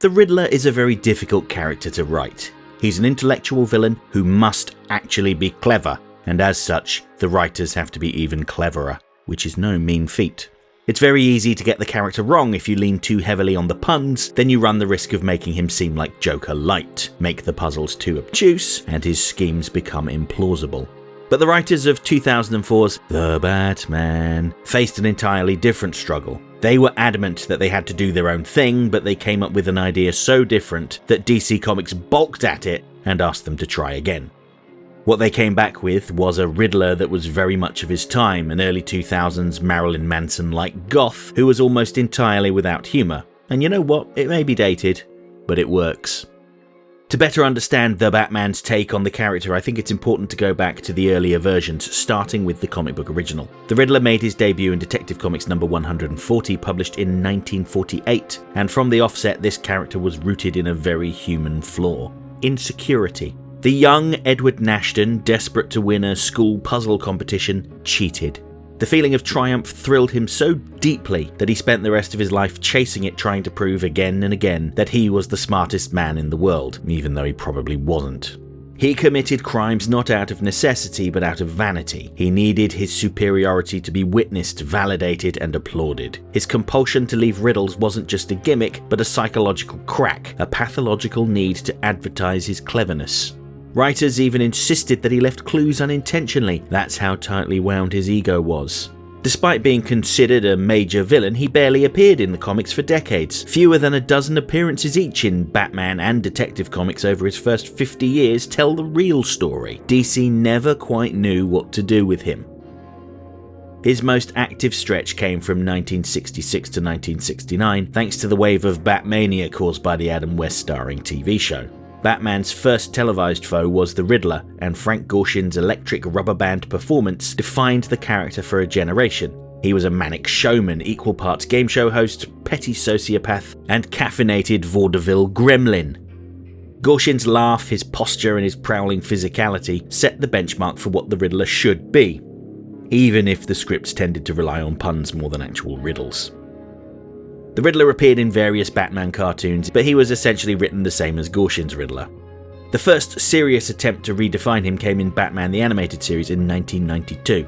The Riddler is a very difficult character to write. He's an intellectual villain who must actually be clever, and as such, the writers have to be even cleverer, which is no mean feat. It's very easy to get the character wrong. If you lean too heavily on the puns, then you run the risk of making him seem like Joker light, make the puzzles too obtuse, and his schemes become implausible. But the writers of 2004's The Batman faced an entirely different struggle. They were adamant that they had to do their own thing, but they came up with an idea so different that DC Comics balked at it and asked them to try again. What they came back with was a Riddler that was very much of his time, an early 2000s Marilyn Manson-like goth who was almost entirely without humour. And you know what? It may be dated, but it works. To better understand the Batman's take on the character, I think it's important to go back to the earlier versions, starting with the comic book original. The Riddler made his debut in Detective Comics number 140, published in 1948, and from the offset this character was rooted in a very human flaw: insecurity. The young Edward Nashton, desperate to win a school puzzle competition, cheated. The feeling of triumph thrilled him so deeply that he spent the rest of his life chasing it, trying to prove again and again that he was the smartest man in the world, even though he probably wasn't. He committed crimes not out of necessity but out of vanity. He needed his superiority to be witnessed, validated and applauded. His compulsion to leave riddles wasn't just a gimmick but a psychological crack, a pathological need to advertise his cleverness. Writers even insisted that he left clues unintentionally. That's how tightly wound his ego was. Despite being considered a major villain, he barely appeared in the comics for decades. Fewer than a dozen appearances each in Batman and Detective Comics over his first 50 years tell the real story. DC never quite knew what to do with him. His most active stretch came from 1966 to 1969, thanks to the wave of Batmania caused by the Adam West starring TV show. Batman's first televised foe was the Riddler, and Frank Gorshin's electric rubber band performance defined the character for a generation. He was a manic showman, equal parts game show host, petty sociopath, and caffeinated vaudeville gremlin. Gorshin's laugh, his posture, and his prowling physicality set the benchmark for what the Riddler should be, even if the scripts tended to rely on puns more than actual riddles. The Riddler appeared in various Batman cartoons, but he was essentially written the same as Gorshin's Riddler. The first serious attempt to redefine him came in Batman the Animated Series in 1992.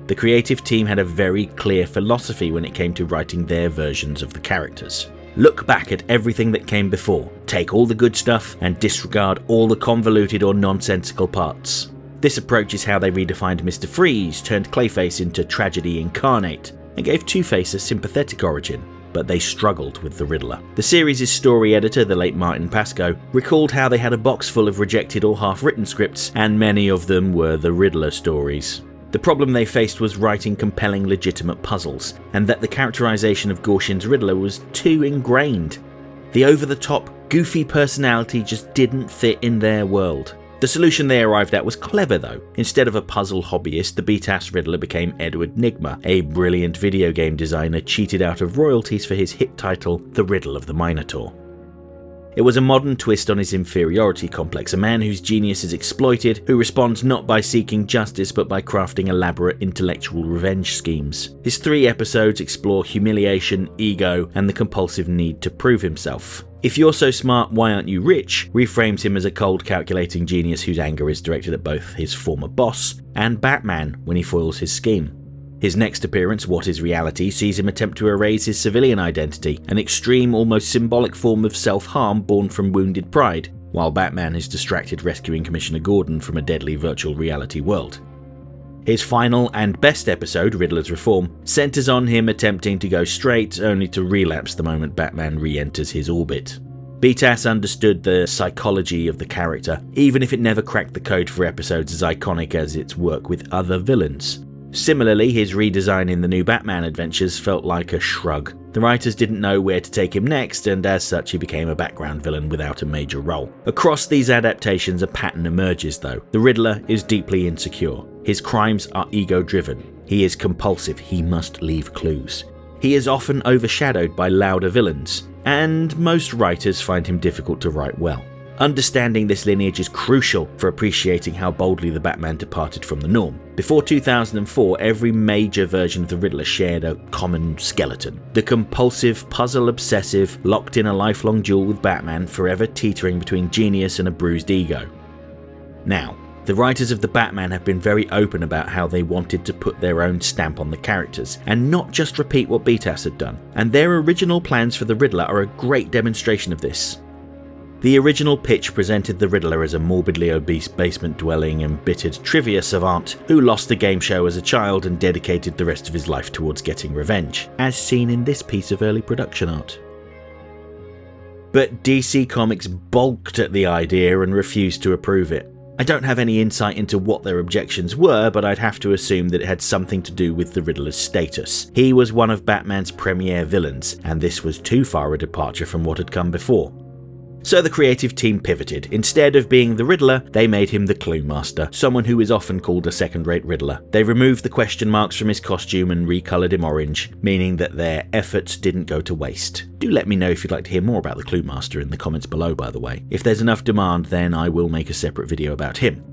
The creative team had a very clear philosophy when it came to writing their versions of the characters. Look back at everything that came before, take all the good stuff, and disregard all the convoluted or nonsensical parts. This approach is how they redefined Mr. Freeze, turned Clayface into tragedy incarnate, and gave Two-Face a sympathetic origin. But they struggled with the Riddler. The series' story editor, the late Martin Pascoe, recalled how they had a box full of rejected or half-written scripts, and many of them were the Riddler stories. The problem they faced was writing compelling, legitimate puzzles, and that the characterization of Gorshin's Riddler was too ingrained. The over-the-top, goofy personality just didn't fit in their world. The solution they arrived at was clever though. Instead of a puzzle hobbyist, the BTAS Riddler became Edward Nygma, a brilliant video game designer cheated out of royalties for his hit title, The Riddle of the Minotaur. It was a modern twist on his inferiority complex, a man whose genius is exploited, who responds not by seeking justice but by crafting elaborate intellectual revenge schemes. His 3 episodes explore humiliation, ego, and the compulsive need to prove himself. If You're So Smart, Why Aren't You Rich reframes him as a cold, calculating genius whose anger is directed at both his former boss and Batman when he foils his scheme. His next appearance, What Is Reality, sees him attempt to erase his civilian identity, an extreme, almost symbolic form of self-harm born from wounded pride, while Batman is distracted rescuing Commissioner Gordon from a deadly virtual reality world. His final and best episode, Riddler's Reform, centers on him attempting to go straight, only to relapse the moment Batman re-enters his orbit. BTAS understood the psychology of the character, even if it never cracked the code for episodes as iconic as its work with other villains. Similarly, his redesign in the new Batman adventures felt like a shrug. The writers didn't know where to take him next, and as such he became a background villain without a major role. Across these adaptations a pattern emerges though. The Riddler is deeply insecure. His crimes are ego-driven. He is compulsive, he must leave clues. He is often overshadowed by louder villains, and most writers find him difficult to write well. Understanding this lineage is crucial for appreciating how boldly the Batman departed from the norm. Before 2004, every major version of the Riddler shared a common skeleton. The compulsive, puzzle-obsessive, locked in a lifelong duel with Batman, forever teetering between genius and a bruised ego. Now, the writers of the Batman have been very open about how they wanted to put their own stamp on the characters, and not just repeat what BTAS had done, and their original plans for the Riddler are a great demonstration of this. The original pitch presented the Riddler as a morbidly obese, basement-dwelling, embittered trivia savant who lost a game show as a child and dedicated the rest of his life towards getting revenge, as seen in this piece of early production art. But DC Comics balked at the idea and refused to approve it. I don't have any insight into what their objections were, but I'd have to assume that it had something to do with the Riddler's status. He was one of Batman's premier villains, and this was too far a departure from what had come before. So the creative team pivoted. Instead of being the Riddler, they made him the Clue Master, someone who is often called a second-rate Riddler. They removed the question marks from his costume and recoloured him orange, meaning that their efforts didn't go to waste. Do let me know if you'd like to hear more about the Clue Master in the comments below, by the way. If there's enough demand, then I will make a separate video about him.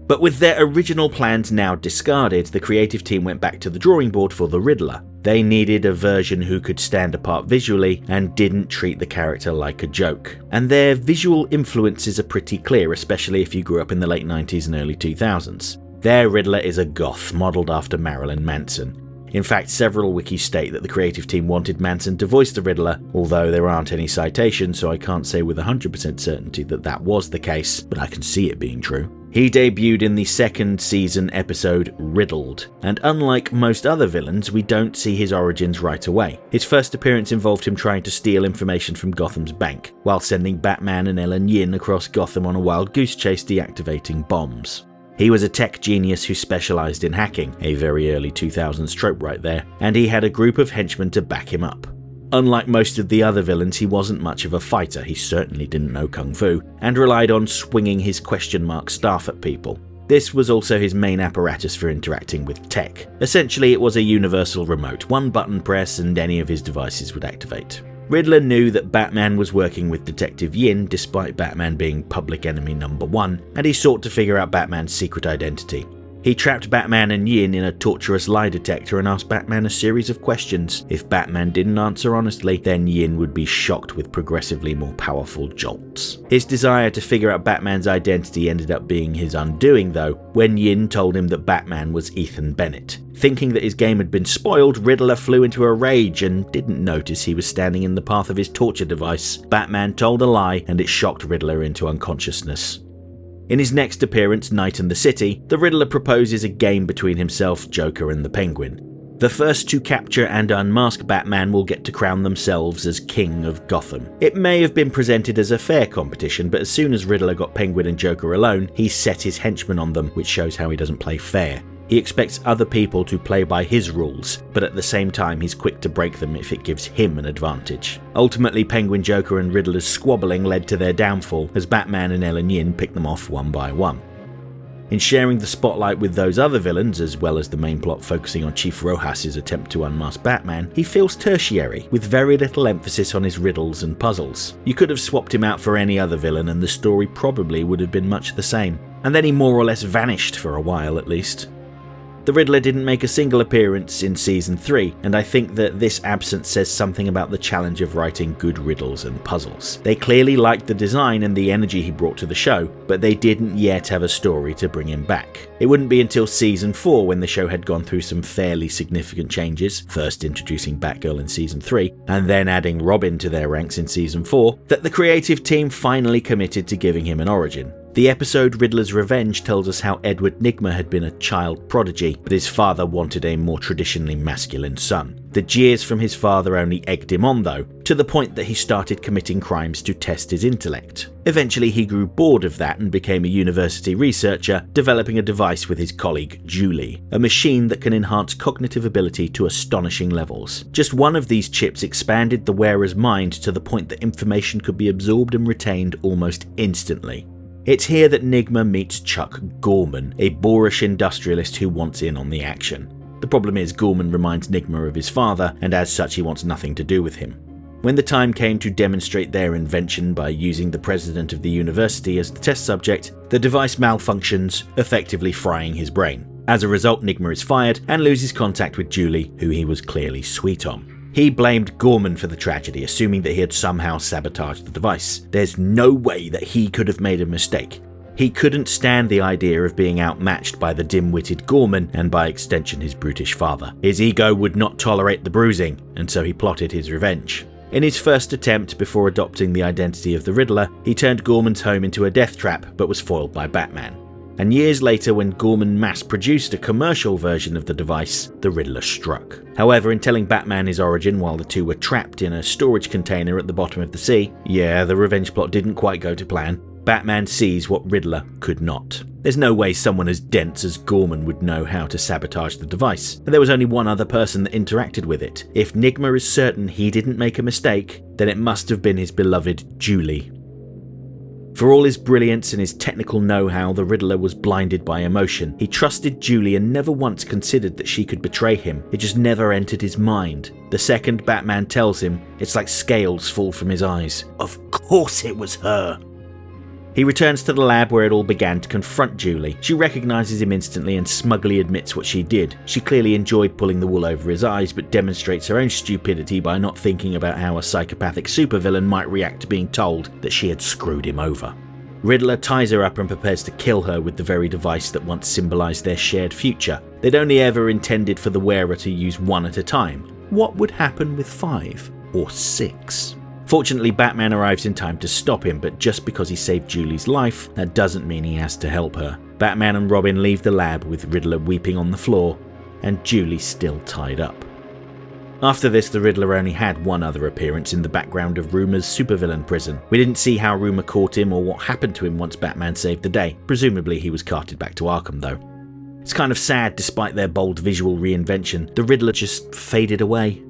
But with their original plans now discarded, the creative team went back to the drawing board for the Riddler. They needed a version who could stand apart visually and didn't treat the character like a joke. And their visual influences are pretty clear, especially if you grew up in the late 90s and early 2000s. Their Riddler is a goth, modelled after Marilyn Manson. In fact, several wikis state that the creative team wanted Manson to voice the Riddler, although there aren't any citations, so I can't say with 100% certainty that that was the case, but I can see it being true. He debuted in the second season episode Riddled, and unlike most other villains, we don't see his origins right away. His first appearance involved him trying to steal information from Gotham's bank, while sending Batman and Ellen Yin across Gotham on a wild goose chase deactivating bombs. He was a tech genius who specialised in hacking, a very early 2000s trope right there, and he had a group of henchmen to back him up. Unlike most of the other villains, he wasn't much of a fighter, he certainly didn't know Kung Fu, and relied on swinging his question mark staff at people. This was also his main apparatus for interacting with tech. Essentially, it was a universal remote, one button press and any of his devices would activate. Riddler knew that Batman was working with Detective Yin despite Batman being public enemy number 1, and he sought to figure out Batman's secret identity. He trapped Batman and Yin in a torturous lie detector and asked Batman a series of questions. If Batman didn't answer honestly, then Yin would be shocked with progressively more powerful jolts. His desire to figure out Batman's identity ended up being his undoing though, when Yin told him that Batman was Ethan Bennett. Thinking that his game had been spoiled, Riddler flew into a rage and didn't notice he was standing in the path of his torture device. Batman told a lie and it shocked Riddler into unconsciousness. In his next appearance, Night in the City, the Riddler proposes a game between himself, Joker and the Penguin. The first to capture and unmask Batman will get to crown themselves as King of Gotham. It may have been presented as a fair competition, but as soon as Riddler got Penguin and Joker alone, he set his henchmen on them, which shows how he doesn't play fair. He expects other people to play by his rules, but at the same time he's quick to break them if it gives him an advantage. Ultimately, Penguin, Joker and Riddler's squabbling led to their downfall, as Batman and Ellen Yin picked them off one by one. In sharing the spotlight with those other villains, as well as the main plot focusing on Chief Rojas's attempt to unmask Batman, he feels tertiary, with very little emphasis on his riddles and puzzles. You could have swapped him out for any other villain and the story probably would have been much the same. And then he more or less vanished for a while at least. The Riddler didn't make a single appearance in Season 3, and I think that this absence says something about the challenge of writing good riddles and puzzles. They clearly liked the design and the energy he brought to the show, but they didn't yet have a story to bring him back. It wouldn't be until Season 4, when the show had gone through some fairly significant changes, first introducing Batgirl in Season 3, and then adding Robin to their ranks in Season 4, that the creative team finally committed to giving him an origin. The episode Riddler's Revenge tells us how Edward Nygma had been a child prodigy, but his father wanted a more traditionally masculine son. The jeers from his father only egged him on though, to the point that he started committing crimes to test his intellect. Eventually he grew bored of that and became a university researcher, developing a device with his colleague Julie, a machine that can enhance cognitive ability to astonishing levels. Just one of these chips expanded the wearer's mind to the point that information could be absorbed and retained almost instantly. It's here that Nygma meets Chuck Gorman, a boorish industrialist who wants in on the action. The problem is Gorman reminds Nygma of his father, and as such he wants nothing to do with him. When the time came to demonstrate their invention by using the president of the university as the test subject, the device malfunctions, effectively frying his brain. As a result, Nygma is fired and loses contact with Julie, who he was clearly sweet on. He blamed Gorman for the tragedy, assuming that he had somehow sabotaged the device. There's no way that he could have made a mistake. He couldn't stand the idea of being outmatched by the dim-witted Gorman and by extension his brutish father. His ego would not tolerate the bruising, and so he plotted his revenge. In his first attempt before adopting the identity of the Riddler, he turned Gorman's home into a death trap but was foiled by Batman. And years later, when Gorman mass-produced a commercial version of the device, the Riddler struck. However, in telling Batman his origin while the two were trapped in a storage container at the bottom of the sea, yeah, the revenge plot didn't quite go to plan. Batman sees what Riddler could not. There's no way someone as dense as Gorman would know how to sabotage the device, and there was only one other person that interacted with it. If Nygma is certain he didn't make a mistake, then it must have been his beloved Julie. For all his brilliance and his technical know-how, the Riddler was blinded by emotion. He trusted Julie and never once considered that she could betray him. It just never entered his mind. The second Batman tells him, it's like scales fall from his eyes. Of course it was her. He returns to the lab where it all began to confront Julie. She recognizes him instantly and smugly admits what she did. She clearly enjoyed pulling the wool over his eyes, but demonstrates her own stupidity by not thinking about how a psychopathic supervillain might react to being told that she had screwed him over. Riddler ties her up and prepares to kill her with the very device that once symbolized their shared future. They'd only ever intended for the wearer to use one at a time. What would happen with 5 or 6? Fortunately, Batman arrives in time to stop him, but just because he saved Julie's life, that doesn't mean he has to help her. Batman and Robin leave the lab with Riddler weeping on the floor, and Julie still tied up. After this, the Riddler only had one other appearance in the background of Rumour's supervillain prison. We didn't see how Rumour caught him or what happened to him once Batman saved the day. Presumably he was carted back to Arkham though. It's kind of sad, despite their bold visual reinvention, the Riddler just faded away.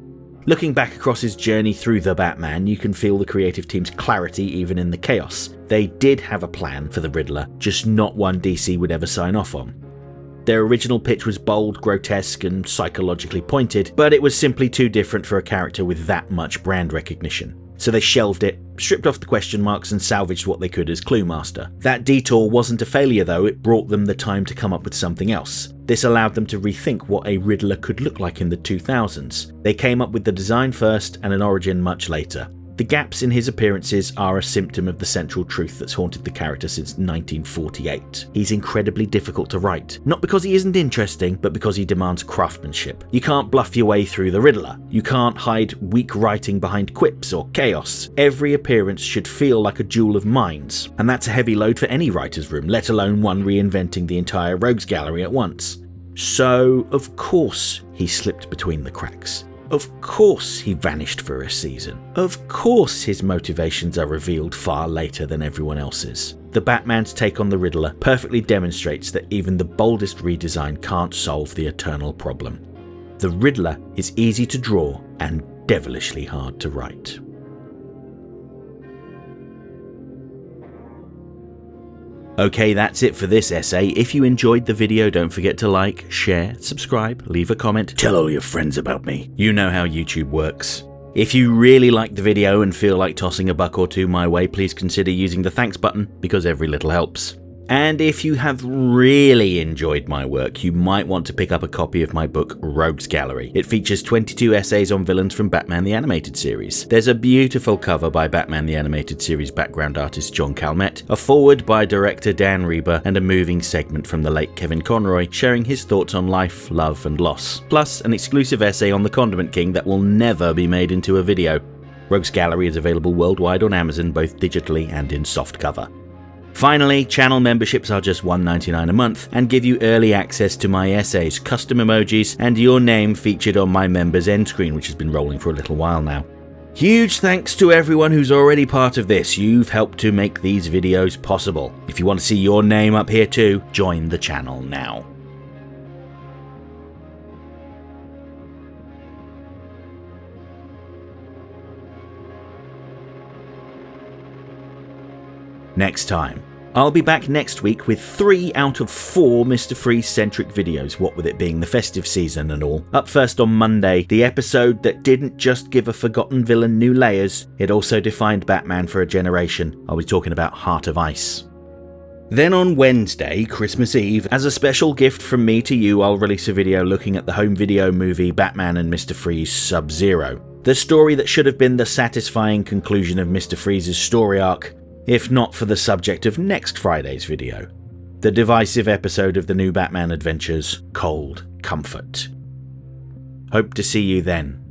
Looking back across his journey through The Batman, you can feel the creative team's clarity even in the chaos. They did have a plan for the Riddler, just not one DC would ever sign off on. Their original pitch was bold, grotesque, and psychologically pointed, but it was simply too different for a character with that much brand recognition. So they shelved it, stripped off the question marks, and salvaged what they could as Cluemaster. That detour wasn't a failure though, it brought them the time to come up with something else. This allowed them to rethink what a Riddler could look like in the 2000s. They came up with the design first and an origin much later. The gaps in his appearances are a symptom of the central truth that's haunted the character since 1948. He's incredibly difficult to write, not because he isn't interesting, but because he demands craftsmanship. You can't bluff your way through the Riddler. You can't hide weak writing behind quips or chaos. Every appearance should feel like a duel of minds, and that's a heavy load for any writer's room, let alone one reinventing the entire rogues gallery at once. So, of course, he slipped between the cracks. Of course he vanished for a season. Of course his motivations are revealed far later than everyone else's. The Batman's take on the Riddler perfectly demonstrates that even the boldest redesign can't solve the eternal problem. The Riddler is easy to draw and devilishly hard to write. Okay, that's it for this essay. If you enjoyed the video, don't forget to like, share, subscribe, leave a comment, tell all your friends about me. You know how YouTube works. If you really liked the video and feel like tossing a buck or two my way, please consider using the thanks button, because every little helps. And if you have really enjoyed my work, you might want to pick up a copy of my book, Rogues Gallery. It features 22 essays on villains from Batman the Animated Series. There's a beautiful cover by Batman the Animated Series background artist John Calmette, a foreword by director Dan Reber, and a moving segment from the late Kevin Conroy sharing his thoughts on life, love, and loss. Plus, an exclusive essay on the Condiment King that will never be made into a video. Rogues Gallery is available worldwide on Amazon, both digitally and in softcover. Finally, channel memberships are just $1.99 a month and give you early access to my essays, custom emojis, and your name featured on my members end screen, which has been rolling for a little while now. Huge thanks to everyone who's already part of this. You've helped to make these videos possible. If you want to see your name up here too, join the channel now. Next time I'll be back next week with 3 out of 4 Mr. Freeze-centric videos, what with it being the festive season and all. Up first on Monday, the episode that didn't just give a forgotten villain new layers, it also defined Batman for a generation. I'll be talking about Heart of Ice. Then on Wednesday, Christmas Eve, as a special gift from me to you, I'll release a video looking at the home video movie Batman and Mr. Freeze Sub-Zero. The story that should have been the satisfying conclusion of Mr. Freeze's story arc, if not for the subject of next Friday's video, the divisive episode of the new Batman adventures, Cold Comfort. Hope to see you then.